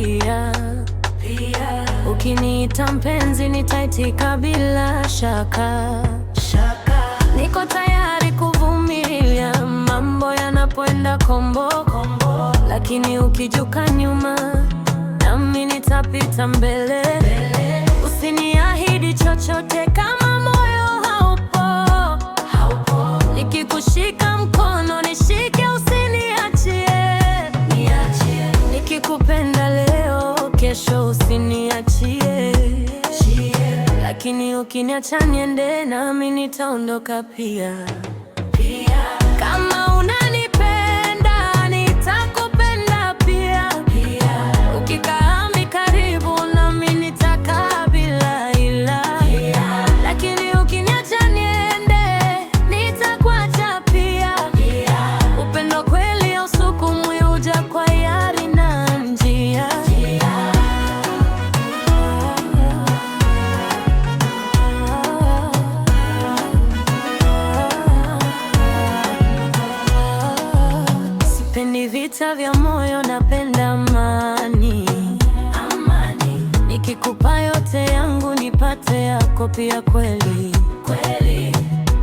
pia. Ukiniita mpenzi nitaitika bila shaka. Niko tayari kuvumilia mambo yanapoenda kombo, lakini ukijuka nyuma nami nitapita mbele. Usiniahidi chochote kama moyo haupo. Nikikushika mkono nishike, usiniachie. Nikikupenda leo, kesho usiniachie. Lakini ukiniacha niende, nami nitaondoka pia. Kama unanipenda nitakupenda pia. Ukikaa karibu nami nitakaa bila ila. Lakini ukiniacha niende, nitakuacha pia. Upendo kweli hausukumwi, huja kwa hiari na njia. Sipendi vita vya moyo, napenda amani. Nikikupa yote yangu nipate yako pia kweli.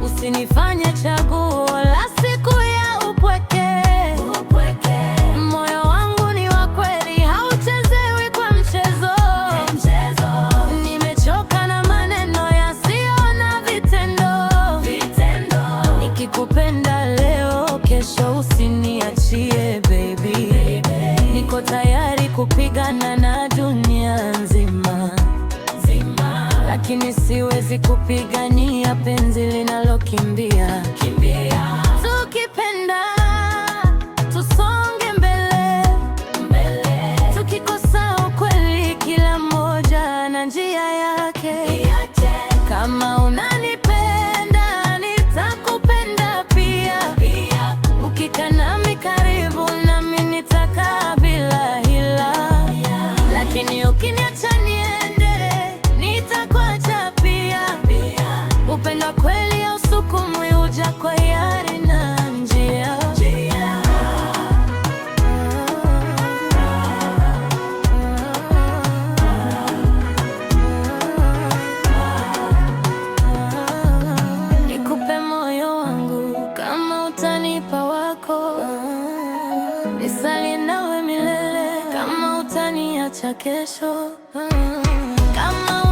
Usinifanye chaguo la siku ya upweke. Moyo wangu ni wa kweli, hauchezewi kwa mchezo. Nimechoka na maneno yasiyo na vitendo. Nikikupenda leo, kesho usiniachie baby. Niko tayari kupigana na dunia nzima, lakini siwezi kupigania penzi linalokimbia. Tukipenda tusonge mbele. Tukikosa ukweli, kila mmoja na njia yake. Kama unanipenda nitakupenda pia. Ukikaa nami karibu, nami nitakaa bila hila. Lakini ukiniacha niende, nitakuacha pia. Upendo kweli hausukumwi, huja kwa hiari na njia. Nikupe moyo wangu kama utanipa wako. Nisalie nawe milele kama utaniacha kesho. Kama